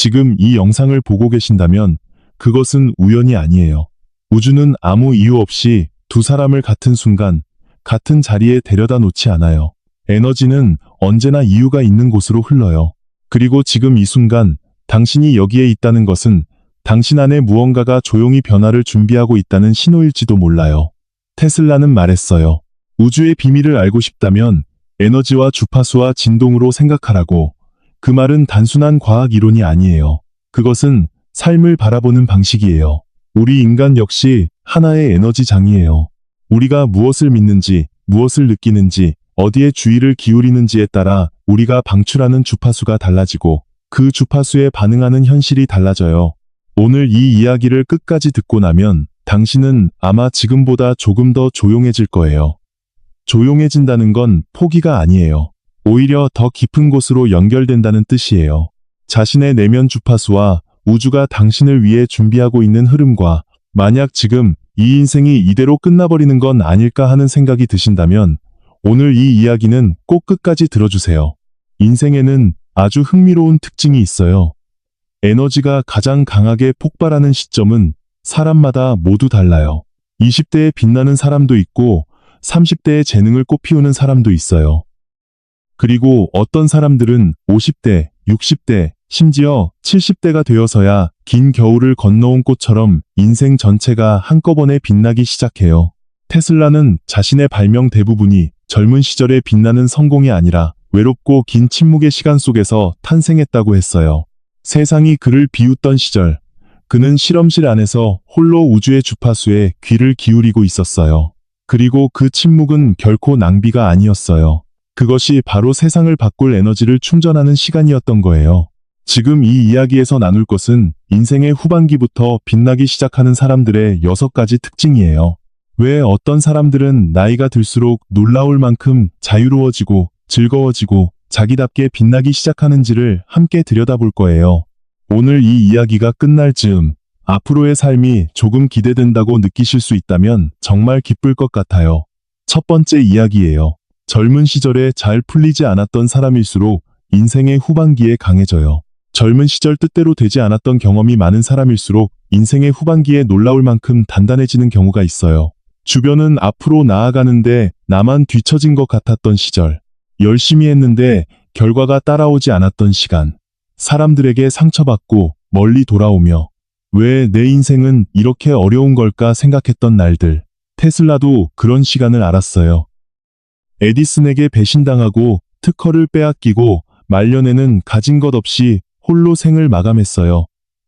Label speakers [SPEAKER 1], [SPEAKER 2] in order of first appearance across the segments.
[SPEAKER 1] 지금 이 영상을 보고 계신다면 그것은 우연이 아니에요. 우주는 아무 이유 없이 두 사람을 같은 순간, 같은 자리에 데려다 놓지 않아요. 에너지는 언제나 이유가 있는 곳으로 흘러요. 그리고 지금 이 순간, 당신이 여기에 있다는 것은 당신 안에 무언가가 조용히 변화를 준비하고 있다는 신호일지도 몰라요. 테슬라는 말했어요. 우주의 비밀을 알고 싶다면 에너지와 주파수와 진동으로 생각하라고. 그 말은 단순한 과학 이론이 아니에요. 그것은 삶을 바라보는 방식이에요. 우리 인간 역시 하나의 에너지장이에요. 우리가 무엇을 믿는지, 무엇을 느끼는지, 어디에 주의를 기울이는지에 따라 우리가 방출하는 주파수가 달라지고 그 주파수에 반응하는 현실이 달라져요. 오늘 이 이야기를 끝까지 듣고 나면 당신은 아마 지금보다 조금 더 조용해질 거예요. 조용해진다는 건 포기가 아니에요. 오히려 더 깊은 곳으로 연결된다는 뜻이에요. 자신의 내면 주파수와 우주가 당신을 위해 준비하고 있는 흐름과 만약 지금 이 인생이 이대로 끝나버리는 건 아닐까 하는 생각이 드신다면 오늘 이 이야기는 꼭 끝까지 들어주세요. 인생에는 아주 흥미로운 특징이 있어요. 에너지가 가장 강하게 폭발하는 시점은 사람마다 모두 달라요. 20대에 빛나는 사람도 있고 30대에 재능을 꽃피우는 사람도 있어요. 그리고 어떤 사람들은 50대, 60대, 심지어 70대가 되어서야 긴 겨울을 건너온 꽃처럼 인생 전체가 한꺼번에 빛나기 시작해요. 테슬라는 자신의 발명 대부분이 젊은 시절에 빛나는 성공이 아니라 외롭고 긴 침묵의 시간 속에서 탄생했다고 했어요. 세상이 그를 비웃던 시절, 그는 실험실 안에서 홀로 우주의 주파수에 귀를 기울이고 있었어요. 그리고 그 침묵은 결코 낭비가 아니었어요. 그것이 바로 세상을 바꿀 에너지를 충전하는 시간이었던 거예요. 지금 이 이야기에서 나눌 것은 인생의 후반기부터 빛나기 시작하는 사람들의 6가지 특징이에요. 왜 어떤 사람들은 나이가 들수록 놀라울 만큼 자유로워지고 즐거워지고 자기답게 빛나기 시작하는지를 함께 들여다볼 거예요. 오늘 이 이야기가 끝날 즈음 앞으로의 삶이 조금 기대된다고 느끼실 수 있다면 정말 기쁠 것 같아요. 첫 번째 이야기예요. 젊은 시절에 잘 풀리지 않았던 사람일수록 인생의 후반기에 강해져요. 젊은 시절 뜻대로 되지 않았던 경험이 많은 사람일수록 인생의 후반기에 놀라울 만큼 단단해지는 경우가 있어요. 주변은 앞으로 나아가는데 나만 뒤처진 것 같았던 시절, 열심히 했는데 결과가 따라오지 않았던 시간, 사람들에게 상처받고 멀리 돌아오며 왜 내 인생은 이렇게 어려운 걸까 생각했던 날들. 테슬라도 그런 시간을 알았어요. 에디슨에게 배신당하고 특허를 빼앗기고 말년에는 가진 것 없이 홀로 생을 마감했어요.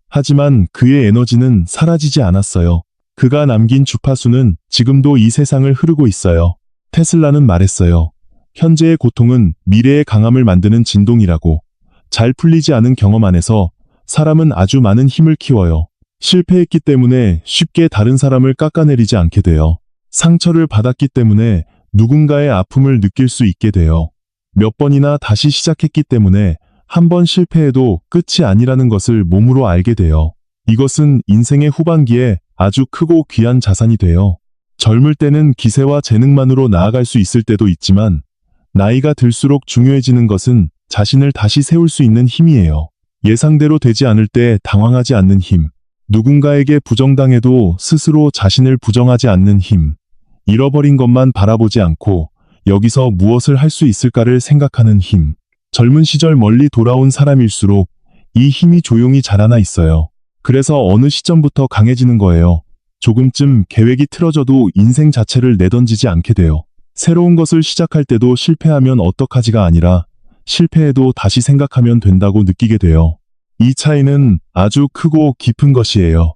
[SPEAKER 1] 하지만 그의 에너지는 사라지지 않았어요. 그가 남긴 주파수는 지금도 이 세상을 흐르고 있어요. 테슬라는 말했어요. 현재의 고통은 미래의 강함을 만드는 진동이라고. 잘 풀리지 않은 경험 안에서 사람은 아주 많은 힘을 키워요. 실패했기 때문에 쉽게 다른 사람을 깎아내리지 않게 돼요. 상처를 받았기 때문에 누군가의 아픔을 느낄 수 있게 돼요. 몇 번이나 다시 시작했기 때문에 한 번 실패해도 끝이 아니라는 것을 몸으로 알게 돼요. 이것은 인생의 후반기에 아주 크고 귀한 자산이 돼요. 젊을 때는 기세와 재능만으로 나아갈 수 있을 때도 있지만 나이가 들수록 중요해지는 것은 자신을 다시 세울 수 있는 힘이에요. 예상대로 되지 않을 때 당황하지 않는 힘, 누군가에게 부정당해도 스스로 자신을 부정하지 않는 힘, 잃어버린 것만 바라보지 않고 여기서 무엇을 할 수 있을까를 생각하는 힘. 젊은 시절 멀리 돌아온 사람일수록 이 힘이 조용히 자라나 있어요. 그래서 어느 시점부터 강해지는 거예요. 조금쯤 계획이 틀어져도 인생 자체를 내던지지 않게 돼요. 새로운 것을 시작할 때도 실패하면 어떡하지가 아니라 실패해도 다시 생각하면 된다고 느끼게 돼요. 이 차이는 아주 크고 깊은 것이에요.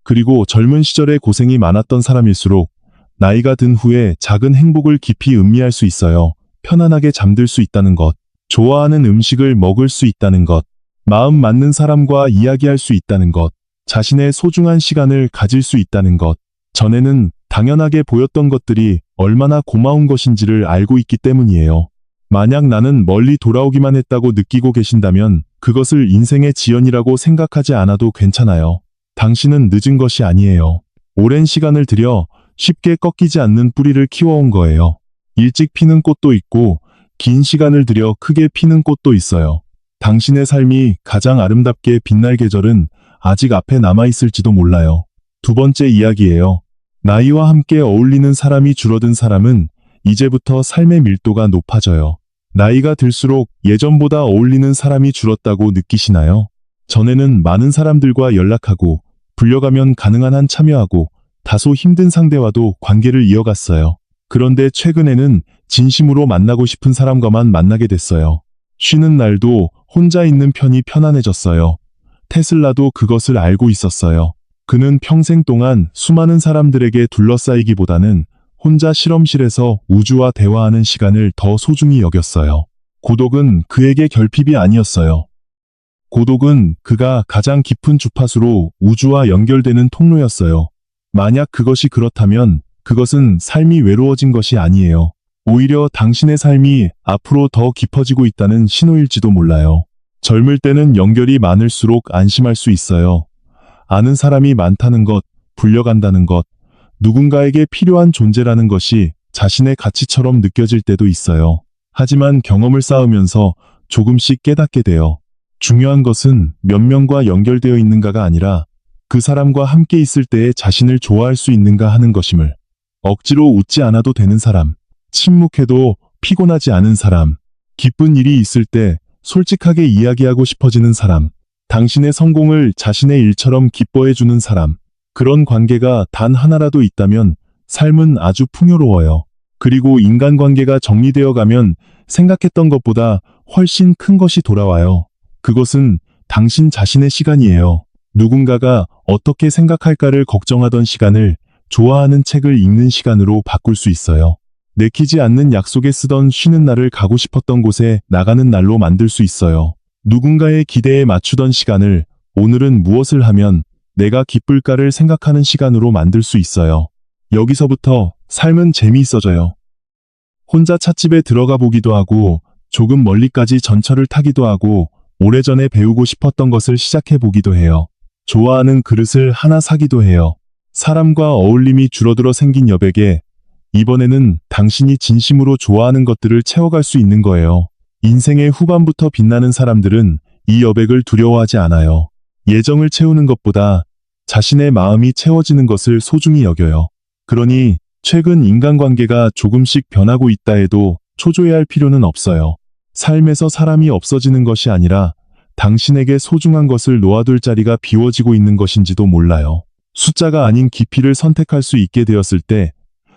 [SPEAKER 1] 그리고 젊은 시절에 고생이 많았던 사람일수록 나이가 든 후에 작은 행복을 깊이 음미할 수 있어요. 편안하게 잠들 수 있다는 것, 좋아하는 음식을 먹을 수 있다는 것, 마음 맞는 사람과 이야기할 수 있다는 것, 자신의 소중한 시간을 가질 수 있다는 것. 전에는 당연하게 보였던 것들이 얼마나 고마운 것인지를 알고 있기 때문이에요. 만약 나는 멀리 돌아오기만 했다고 느끼고 계신다면 그것을 인생의 지연이라고 생각하지 않아도 괜찮아요. 당신은 늦은 것이 아니에요. 오랜 시간을 들여 쉽게 꺾이지 않는 뿌리를 키워온 거예요. 일찍 피는 꽃도 있고 긴 시간을 들여 크게 피는 꽃도 있어요. 당신의 삶이 가장 아름답게 빛날 계절은 아직 앞에 남아있을지도 몰라요. 두 번째 이야기예요. 나이와 함께 어울리는 사람이 줄어든 사람은 이제부터 삶의 밀도가 높아져요. 나이가 들수록 예전보다 어울리는 사람이 줄었다고 느끼시나요? 전에는 많은 사람들과 연락하고 불려가면 가능한 한 참여하고 다소 힘든 상대와도 관계를 이어갔어요. 그런데 최근에는 진심으로 만나고 싶은 사람과만 만나게 됐어요. 쉬는 날도 혼자 있는 편이 편안해졌어요. 테슬라도 그것을 알고 있었어요. 그는 평생 동안 수많은 사람들에게 둘러싸이기보다는 혼자 실험실에서 우주와 대화하는 시간을 더 소중히 여겼어요. 고독은 그에게 결핍이 아니었어요. 고독은 그가 가장 깊은 주파수로 우주와 연결되는 통로였어요. 만약 그것이 그렇다면 그것은 삶이 외로워진 것이 아니에요. 오히려 당신의 삶이 앞으로 더 깊어지고 있다는 신호일지도 몰라요. 젊을 때는 연결이 많을수록 안심할 수 있어요. 아는 사람이 많다는 것, 불려간다는 것, 누군가에게 필요한 존재라는 것이 자신의 가치처럼 느껴질 때도 있어요. 하지만 경험을 쌓으면서 조금씩 깨닫게 돼요. 중요한 것은 몇 명과 연결되어 있는가가 아니라 그 사람과 함께 있을 때에 자신을 좋아할 수 있는가 하는 것임을. 억지로 웃지 않아도 되는 사람, 침묵해도 피곤하지 않은 사람, 기쁜 일이 있을 때 솔직하게 이야기하고 싶어지는 사람, 당신의 성공을 자신의 일처럼 기뻐해주는 사람, 그런 관계가 단 하나라도 있다면 삶은 아주 풍요로워요. 그리고 인간관계가 정리되어 가면 생각했던 것보다 훨씬 큰 것이 돌아와요. 그것은 당신 자신의 시간이에요. 누군가가 어떻게 생각할까를 걱정하던 시간을 좋아하는 책을 읽는 시간으로 바꿀 수 있어요. 내키지 않는 약속에 쓰던 쉬는 날을 가고 싶었던 곳에 나가는 날로 만들 수 있어요. 누군가의 기대에 맞추던 시간을 오늘은 무엇을 하면 내가 기쁠까를 생각하는 시간으로 만들 수 있어요. 여기서부터 삶은 재미있어져요. 혼자 찻집에 들어가 보기도 하고 조금 멀리까지 전철을 타기도 하고 오래전에 배우고 싶었던 것을 시작해 보기도 해요. 좋아하는 그릇을 하나 사기도 해요. 사람과 어울림이 줄어들어 생긴 여백에 이번에는 당신이 진심으로 좋아하는 것들을 채워갈 수 있는 거예요. 인생의 후반부터 빛나는 사람들은 이 여백을 두려워하지 않아요. 예정을 채우는 것보다 자신의 마음이 채워지는 것을 소중히 여겨요. 그러니 최근 인간관계가 조금씩 변하고 있다 해도 초조해할 필요는 없어요. 삶에서 사람이 없어지는 것이 아니라 당신에게 소중한 것을 놓아둘 자리가 비워지고 있는 것인지도 몰라요. 숫자가 아닌 깊이를 선택할 수 있게 되었을 때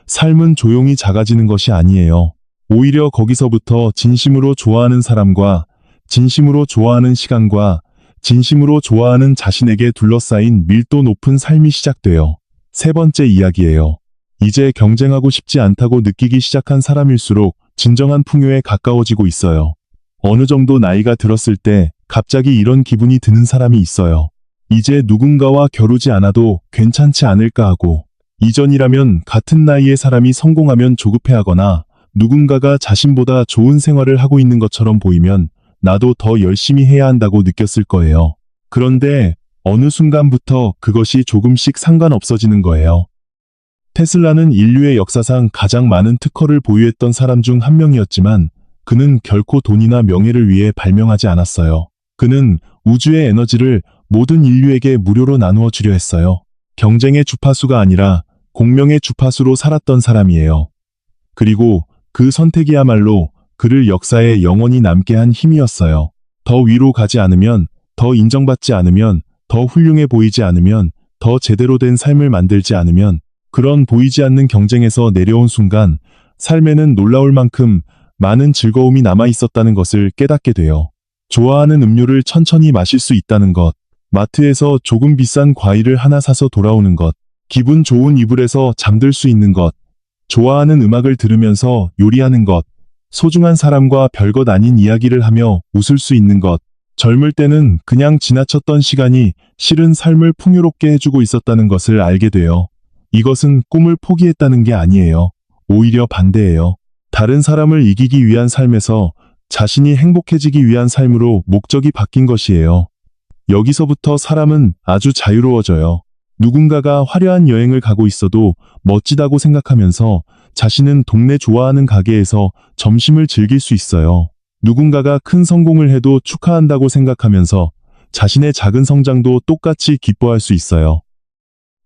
[SPEAKER 1] 삶은 조용히 작아지는 것이 아니에요. 오히려 거기서부터 진심으로 좋아하는 사람과 진심으로 좋아하는 시간과 진심으로 좋아하는 자신에게 둘러싸인 밀도 높은 삶이 시작돼요. 세 번째 이야기예요. 이제 경쟁하고 싶지 않다고 느끼기 시작한 사람일수록 진정한 풍요에 가까워지고 있어요. 어느 정도 나이가 들었을 때 갑자기 이런 기분이 드는 사람이 있어요. 이제 누군가와 겨루지 않아도 괜찮지 않을까 하고, 이전이라면 같은 나이의 사람이 성공하면 조급해하거나 누군가가 자신보다 좋은 생활을 하고 있는 것처럼 보이면 나도 더 열심히 해야 한다고 느꼈을 거예요. 그런데 어느 순간부터 그것이 조금씩 상관없어지는 거예요. 테슬라는 인류의 역사상 가장 많은 특허를 보유했던 사람 중 한 명이었지만 그는 결코 돈이나 명예를 위해 발명하지 않았어요. 그는 우주의 에너지를 모든 인류에게 무료로 나누어 주려 했어요. 경쟁의 주파수가 아니라 공명의 주파수로 살았던 사람이에요. 그리고 그 선택이야말로 그를 역사에 영원히 남게 한 힘이었어요. 더 위로 가지 않으면, 더 인정받지 않으면, 더 훌륭해 보이지 않으면, 더 제대로 된 삶을 만들지 않으면, 그런 보이지 않는 경쟁에서 내려온 순간 삶에는 놀라울 만큼 많은 즐거움이 남아 있었다는 것을 깨닫게 돼요. 좋아하는 음료를 천천히 마실 수 있다는 것, 마트에서 조금 비싼 과일을 하나 사서 돌아오는 것, 기분 좋은 이불에서 잠들 수 있는 것, 좋아하는 음악을 들으면서 요리하는 것, 소중한 사람과 별것 아닌 이야기를 하며 웃을 수 있는 것, 젊을 때는 그냥 지나쳤던 시간이 실은 삶을 풍요롭게 해주고 있었다는 것을 알게 돼요. 이것은 꿈을 포기했다는 게 아니에요. 오히려 반대예요. 다른 사람을 이기기 위한 삶에서 자신이 행복해지기 위한 삶으로 목적이 바뀐 것이에요. 여기서부터 사람은 아주 자유로워져요. 누군가가 화려한 여행을 가고 있어도 멋지다고 생각하면서 자신은 동네 좋아하는 가게에서 점심을 즐길 수 있어요. 누군가가 큰 성공을 해도 축하한다고 생각하면서 자신의 작은 성장도 똑같이 기뻐할 수 있어요.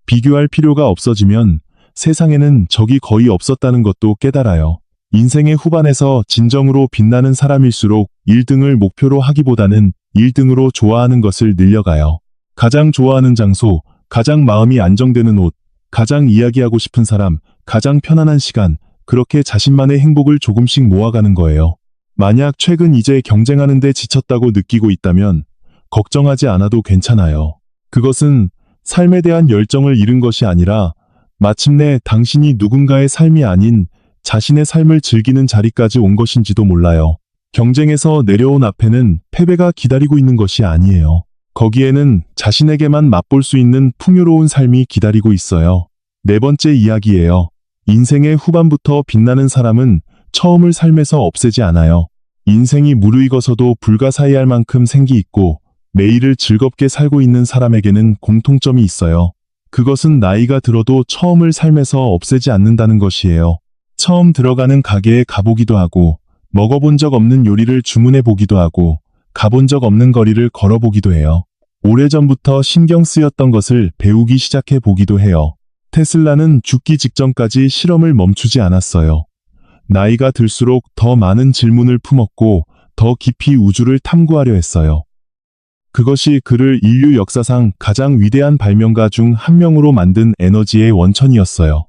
[SPEAKER 1] 비교할 필요가 없어지면 세상에는 적이 거의 없었다는 것도 깨달아요. 인생의 후반에서 진정으로 빛나는 사람일수록 1등을 목표로 하기보다는 1등으로 좋아하는 것을 늘려가요. 가장 좋아하는 장소, 가장 마음이 안정되는 옷, 가장 이야기하고 싶은 사람, 가장 편안한 시간, 그렇게 자신만의 행복을 조금씩 모아가는 거예요. 만약 최근 이제 경쟁하는데 지쳤다고 느끼고 있다면 걱정하지 않아도 괜찮아요. 그것은 삶에 대한 열정을 잃은 것이 아니라 마침내 당신이 누군가의 삶이 아닌 자신의 삶을 즐기는 자리까지 온 것인지도 몰라요. 경쟁에서 내려온 앞에는 패배가 기다리고 있는 것이 아니에요. 거기에는 자신에게만 맛볼 수 있는 풍요로운 삶이 기다리고 있어요. 네 번째 이야기예요. 인생의 후반부터 빛나는 사람은 처음을 삶에서 없애지 않아요. 인생이 무르익어서도 불가사의할 만큼 생기 있고 매일을 즐겁게 살고 있는 사람에게는 공통점이 있어요. 그것은 나이가 들어도 처음을 삶에서 없애지 않는다는 것이에요. 처음 들어가는 가게에 가보기도 하고 먹어본 적 없는 요리를 주문해 보기도 하고 가본 적 없는 거리를 걸어보기도 해요. 오래전부터 신경 쓰였던 것을 배우기 시작해 보기도 해요. 테슬라는 죽기 직전까지 실험을 멈추지 않았어요. 나이가 들수록 더 많은 질문을 품었고 더 깊이 우주를 탐구하려 했어요. 그것이 그를 인류 역사상 가장 위대한 발명가 중 한 명으로 만든 에너지의 원천이었어요.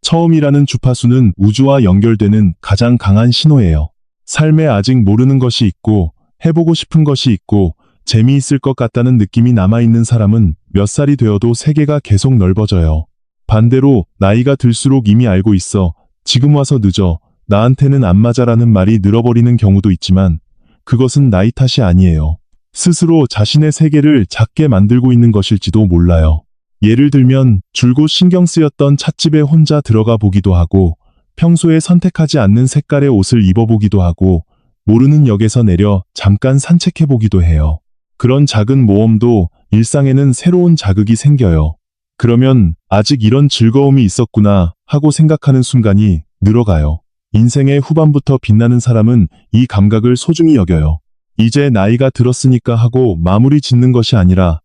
[SPEAKER 1] 처음이라는 주파수는 우주와 연결되는 가장 강한 신호예요. 삶에 아직 모르는 것이 있고 해보고 싶은 것이 있고 재미있을 것 같다는 느낌이 남아있는 사람은 몇 살이 되어도 세계가 계속 넓어져요. 반대로 나이가 들수록 이미 알고 있어 지금 와서 늦어 나한테는 안 맞아라는 말이 늘어버리는 경우도 있지만 그것은 나이 탓이 아니에요. 스스로 자신의 세계를 작게 만들고 있는 것일지도 몰라요. 예를 들면 줄곧 신경 쓰였던 찻집에 혼자 들어가 보기도 하고 평소에 선택하지 않는 색깔의 옷을 입어보기도 하고 모르는 역에서 내려 잠깐 산책해보기도 해요. 그런 작은 모험도 일상에는 새로운 자극이 생겨요. 그러면 아직 이런 즐거움이 있었구나 하고 생각하는 순간이 늘어가요. 인생의 후반부터 빛나는 사람은 이 감각을 소중히 여겨요. 이제 나이가 들었으니까 하고 마무리 짓는 것이 아니라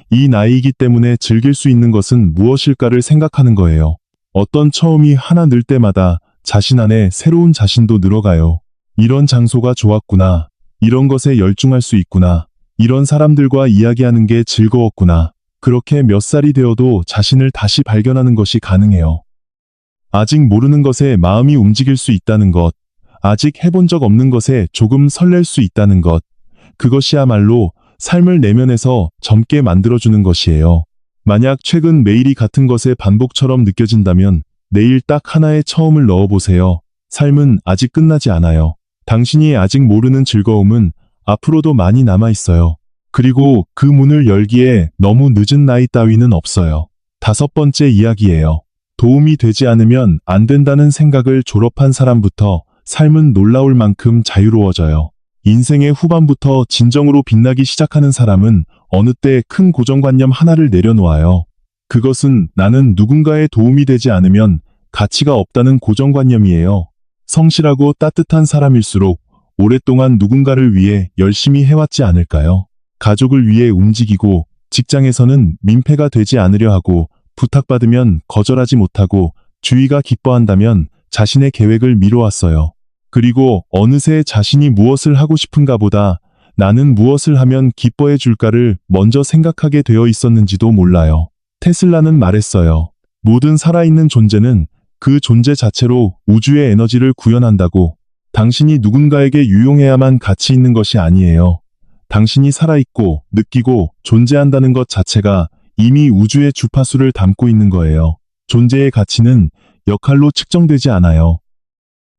[SPEAKER 1] 이 나이이기 때문에 즐길 수 있는 것은 무엇일까를 생각하는 거예요. 어떤 처음이 하나 늘 때마다 자신 안에 새로운 자신도 늘어가요. 이런 장소가 좋았구나. 이런 것에 열중할 수 있구나. 이런 사람들과 이야기하는 게 즐거웠구나. 그렇게 몇 살이 되어도 자신을 다시 발견하는 것이 가능해요. 아직 모르는 것에 마음이 움직일 수 있다는 것, 아직 해본 적 없는 것에 조금 설렐 수 있다는 것, 그것이야말로 삶을 내면에서 젊게 만들어주는 것이에요. 만약 최근 매일이 같은 것의 반복처럼 느껴진다면 내일 딱 하나의 처음을 넣어보세요. 삶은 아직 끝나지 않아요. 당신이 아직 모르는 즐거움은 앞으로도 많이 남아있어요. 그리고 그 문을 열기에 너무 늦은 나이 따위는 없어요. 다섯 번째 이야기예요. 도움이 되지 않으면 안 된다는 생각을 졸업한 사람부터 삶은 놀라울 만큼 자유로워져요. 인생의 후반부터 진정으로 빛나기 시작하는 사람은 어느 때 큰 고정관념 하나를 내려놓아요. 그것은 나는 누군가의 도움이 되지 않으면 가치가 없다는 고정관념이에요. 성실하고 따뜻한 사람일수록 오랫동안 누군가를 위해 열심히 해왔지 않을까요? 가족을 위해 움직이고 직장에서는 민폐가 되지 않으려 하고 부탁받으면 거절하지 못하고 주위가 기뻐한다면 자신의 계획을 미뤄왔어요. 그리고 어느새 자신이 무엇을 하고 싶은가 보다 나는 무엇을 하면 기뻐해 줄까를 먼저 생각하게 되어 있었는지도 몰라요. 테슬라는 말했어요. 모든 살아있는 존재는 그 존재 자체로 우주의 에너지를 구현한다고. 당신이 누군가에게 유용해야만 가치 있는 것이 아니에요. 당신이 살아있고 느끼고 존재한다는 것 자체가 이미 우주의 주파수를 담고 있는 거예요. 존재의 가치는 역할로 측정되지 않아요.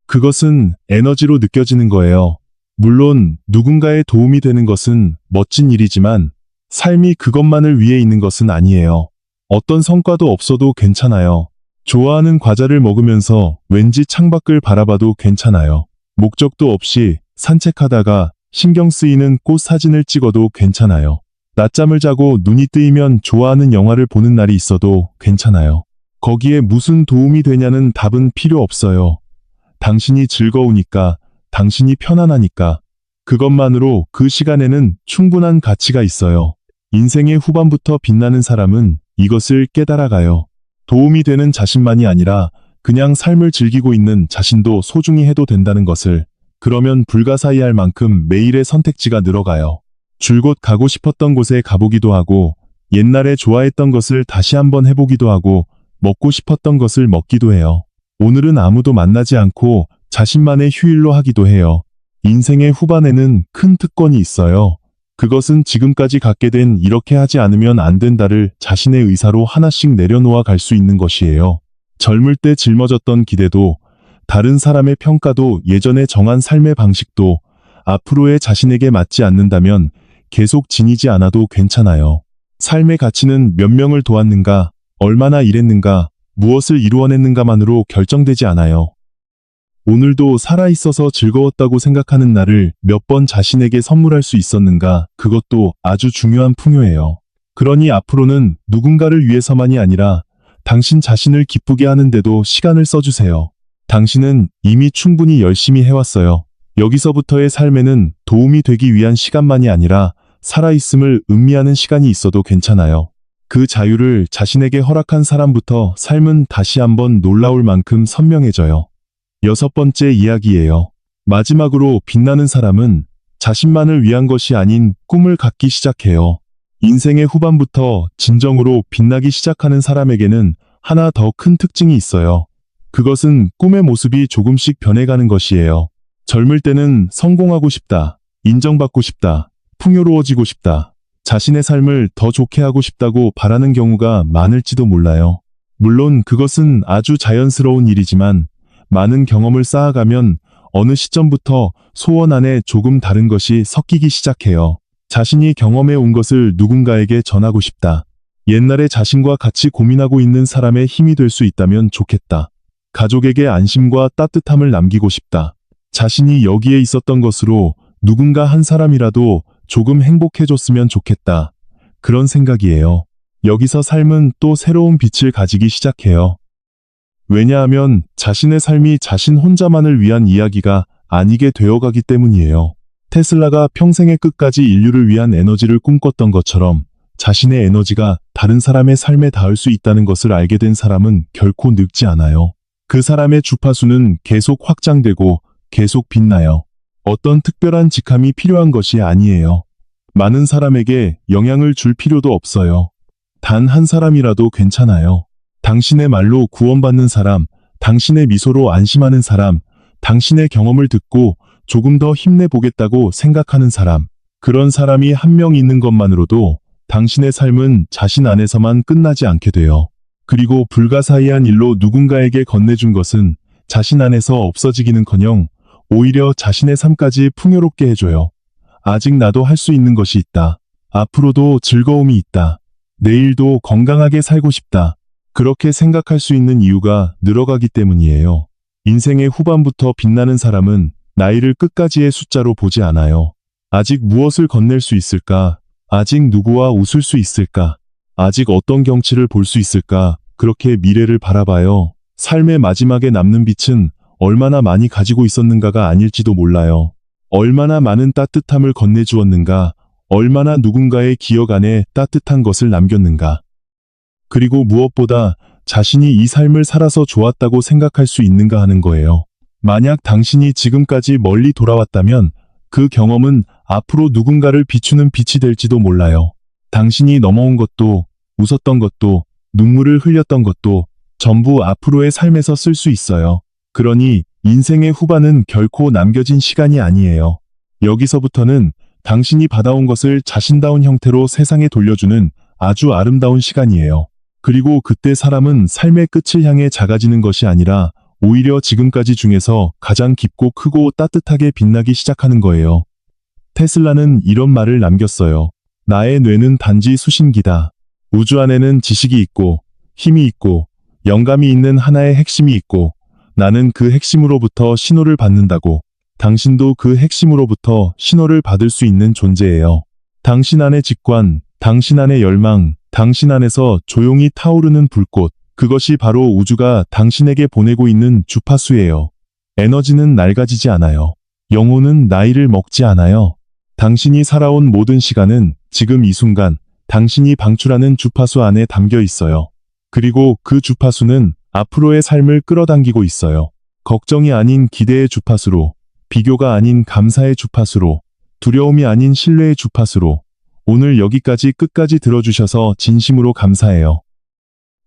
[SPEAKER 1] 그것은 에너지로 느껴지는 거예요. 물론 누군가의 도움이 되는 것은 멋진 일이지만 삶이 그것만을 위해 있는 것은 아니에요. 어떤 성과도 없어도 괜찮아요. 좋아하는 과자를 먹으면서 왠지 창밖을 바라봐도 괜찮아요. 목적도 없이 산책하다가 신경 쓰이는 꽃 사진을 찍어도 괜찮아요. 낮잠을 자고 눈이 뜨이면 좋아하는 영화를 보는 날이 있어도 괜찮아요. 거기에 무슨 도움이 되냐는 답은 필요 없어요. 당신이 즐거우니까, 당신이 편안하니까, 그것만으로 그 시간에는 충분한 가치가 있어요. 인생의 후반부터 빛나는 사람은 이것을 깨달아가요. 도움이 되는 자신만이 아니라 그냥 삶을 즐기고 있는 자신도 소중히 해도 된다는 것을. 그러면 불가사의할 만큼 매일의 선택지가 늘어가요. 줄곧 가고 싶었던 곳에 가보기도 하고, 옛날에 좋아했던 것을 다시 한번 해보기도 하고, 먹고 싶었던 것을 먹기도 해요. 오늘은 아무도 만나지 않고 자신만의 휴일로 하기도 해요. 인생의 후반에는 큰 특권이 있어요. 그것은 지금까지 갖게 된 이렇게 하지 않으면 안 된다를 자신의 의사로 하나씩 내려놓아 갈 수 있는 것이에요. 젊을 때 짊어졌던 기대도, 다른 사람의 평가도, 예전에 정한 삶의 방식도 앞으로의 자신에게 맞지 않는다면 계속 지니지 않아도 괜찮아요. 삶의 가치는 몇 명을 도왔는가, 얼마나 일했는가, 무엇을 이루어냈는가만으로 결정되지 않아요. 오늘도 살아있어서 즐거웠다고 생각하는 날을 몇 번 자신에게 선물할 수 있었는가, 그것도 아주 중요한 풍요예요. 그러니 앞으로는 누군가를 위해서만이 아니라 당신 자신을 기쁘게 하는데도 시간을 써주세요. 당신은 이미 충분히 열심히 해왔어요. 여기서부터의 삶에는 도움이 되기 위한 시간만이 아니라 살아있음을 음미하는 시간이 있어도 괜찮아요. 그 자유를 자신에게 허락한 사람부터 삶은 다시 한번 놀라울 만큼 선명해져요. 6번째 이야기예요. 마지막으로 빛나는 사람은 자신만을 위한 것이 아닌 꿈을 갖기 시작해요. 인생의 후반부터 진정으로 빛나기 시작하는 사람에게는 하나 더 큰 특징이 있어요. 그것은 꿈의 모습이 조금씩 변해가는 것이에요. 젊을 때는 성공하고 싶다, 인정받고 싶다, 풍요로워지고 싶다, 자신의 삶을 더 좋게 하고 싶다고 바라는 경우가 많을지도 몰라요. 물론 그것은 아주 자연스러운 일이지만 많은 경험을 쌓아가면 어느 시점부터 소원 안에 조금 다른 것이 섞이기 시작해요. 자신이 경험해 온 것을 누군가에게 전하고 싶다. 옛날에 자신과 같이 고민하고 있는 사람의 힘이 될 수 있다면 좋겠다. 가족에게 안심과 따뜻함을 남기고 싶다. 자신이 여기에 있었던 것으로 누군가 한 사람이라도 조금 행복해졌으면 좋겠다. 그런 생각이에요. 여기서 삶은 또 새로운 빛을 가지기 시작해요. 왜냐하면 자신의 삶이 자신 혼자만을 위한 이야기가 아니게 되어가기 때문이에요. 테슬라가 평생의 끝까지 인류를 위한 에너지를 꿈꿨던 것처럼 자신의 에너지가 다른 사람의 삶에 닿을 수 있다는 것을 알게 된 사람은 결코 늙지 않아요. 그 사람의 주파수는 계속 확장되고 계속 빛나요. 어떤 특별한 직함이 필요한 것이 아니에요. 많은 사람에게 영향을 줄 필요도 없어요. 단 한 사람이라도 괜찮아요. 당신의 말로 구원받는 사람, 당신의 미소로 안심하는 사람, 당신의 경험을 듣고 조금 더 힘내보겠다고 생각하는 사람, 그런 사람이 한 명 있는 것만으로도 당신의 삶은 자신 안에서만 끝나지 않게 돼요. 그리고 불가사의한 일로 누군가에게 건네준 것은 자신 안에서 없어지기는커녕 오히려 자신의 삶까지 풍요롭게 해줘요. 아직 나도 할 수 있는 것이 있다. 앞으로도 즐거움이 있다. 내일도 건강하게 살고 싶다. 그렇게 생각할 수 있는 이유가 늘어가기 때문이에요. 인생의 후반부터 빛나는 사람은 나이를 끝까지의 숫자로 보지 않아요. 아직 무엇을 건넬 수 있을까? 아직 누구와 웃을 수 있을까? 아직 어떤 경치를 볼 수 있을까? 그렇게 미래를 바라봐요. 삶의 마지막에 남는 빛은 얼마나 많이 가지고 있었는가가 아닐지도 몰라요. 얼마나 많은 따뜻함을 건네주었는가, 얼마나 누군가의 기억 안에 따뜻한 것을 남겼는가. 그리고 무엇보다 자신이 이 삶을 살아서 좋았다고 생각할 수 있는가 하는 거예요. 만약 당신이 지금까지 멀리 돌아왔다면 그 경험은 앞으로 누군가를 비추는 빛이 될지도 몰라요. 당신이 넘어온 것도, 웃었던 것도, 눈물을 흘렸던 것도 전부 앞으로의 삶에서 쓸 수 있어요. 그러니 인생의 후반은 결코 남겨진 시간이 아니에요. 여기서부터는 당신이 받아온 것을 자신다운 형태로 세상에 돌려주는 아주 아름다운 시간이에요. 그리고 그때 사람은 삶의 끝을 향해 작아지는 것이 아니라 오히려 지금까지 중에서 가장 깊고 크고 따뜻하게 빛나기 시작하는 거예요. 테슬라는 이런 말을 남겼어요. 나의 뇌는 단지 수신기다. 우주 안에는 지식이 있고 힘이 있고 영감이 있는 하나의 핵심이 있고 나는 그 핵심으로부터 신호를 받는다고. 당신도 그 핵심으로부터 신호를 받을 수 있는 존재예요. 당신 안의 직관, 당신 안의 열망, 당신 안에서 조용히 타오르는 불꽃, 그것이 바로 우주가 당신에게 보내고 있는 주파수예요. 에너지는 낡아지지 않아요. 영혼은 나이를 먹지 않아요. 당신이 살아온 모든 시간은 지금 이 순간 당신이 방출하는 주파수 안에 담겨 있어요. 그리고 그 주파수는 앞으로의 삶을 끌어당기고 있어요. 걱정이 아닌 기대의 주파수로, 비교가 아닌 감사의 주파수로, 두려움이 아닌 신뢰의 주파수로, 오늘 여기까지 끝까지 들어주셔서 진심으로 감사해요.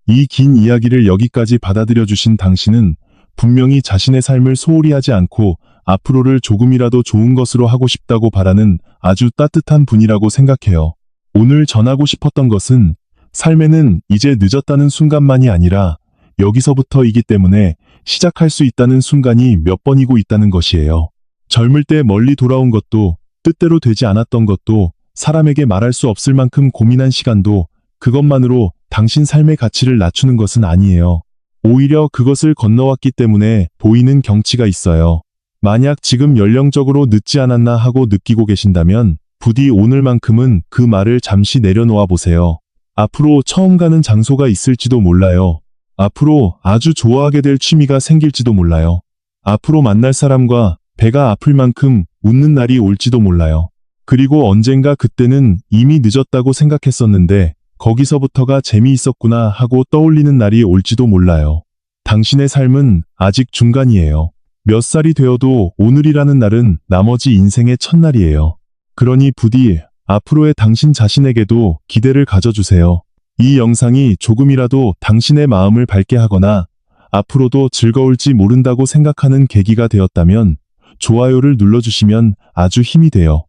[SPEAKER 1] 이 긴 이야기를 여기까지 받아들여 주신 당신은 분명히 자신의 삶을 소홀히 하지 않고 앞으로를 조금이라도 좋은 것으로 하고 싶다고 바라는 아주 따뜻한 분이라고 생각해요. 오늘 전하고 싶었던 것은 삶에는 이제 늦었다는 순간만이 아니라 여기서부터이기 때문에 시작할 수 있다는 순간이 몇 번이고 있다는 것이에요. 젊을 때 멀리 돌아온 것도, 뜻대로 되지 않았던 것도, 사람에게 말할 수 없을 만큼 고민한 시간도 그것만으로 당신 삶의 가치를 낮추는 것은 아니에요. 오히려 그것을 건너왔기 때문에 보이는 경치가 있어요. 만약 지금 연령적으로 늦지 않았나 하고 느끼고 계신다면 부디 오늘만큼은 그 말을 잠시 내려놓아 보세요. 앞으로 처음 가는 장소가 있을지도 몰라요. 앞으로 아주 좋아하게 될 취미가 생길지도 몰라요. 앞으로 만날 사람과 배가 아플 만큼 웃는 날이 올지도 몰라요. 그리고 언젠가 그때는 이미 늦었다고 생각했었는데 거기서부터가 재미있었구나 하고 떠올리는 날이 올지도 몰라요. 당신의 삶은 아직 중간이에요. 몇 살이 되어도 오늘이라는 날은 나머지 인생의 첫날이에요. 그러니 부디 앞으로의 당신 자신에게도 기대를 가져주세요. 이 영상이 조금이라도 당신의 마음을 밝게 하거나 앞으로도 즐거울지 모른다고 생각하는 계기가 되었다면 좋아요를 눌러주시면 아주 힘이 돼요.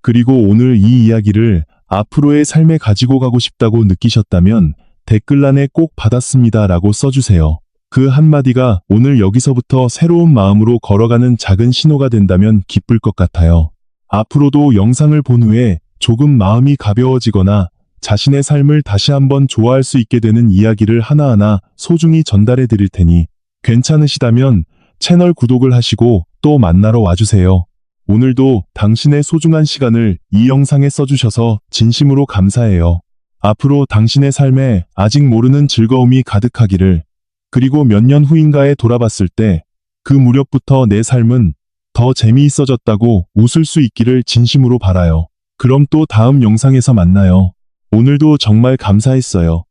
[SPEAKER 1] 그리고 오늘 이 이야기를 앞으로의 삶에 가지고 가고 싶다고 느끼셨다면 댓글란에 꼭 받았습니다 라고 써주세요. 그 한마디가 오늘 여기서부터 새로운 마음으로 걸어가는 작은 신호가 된다면 기쁠 것 같아요. 앞으로도 영상을 본 후에 조금 마음이 가벼워지거나 자신의 삶을 다시 한번 좋아할 수 있게 되는 이야기를 하나하나 소중히 전달해 드릴 테니 괜찮으시다면 채널 구독을 하시고 또 만나러 와주세요. 오늘도 당신의 소중한 시간을 이 영상에 써주셔서 진심으로 감사해요. 앞으로 당신의 삶에 아직 모르는 즐거움이 가득하기를, 그리고 몇 년 후인가에 돌아봤을 때 그 무렵부터 내 삶은 더 재미있어졌다고 웃을 수 있기를 진심으로 바라요. 그럼 또 다음 영상에서 만나요. 오늘도 정말 감사했어요.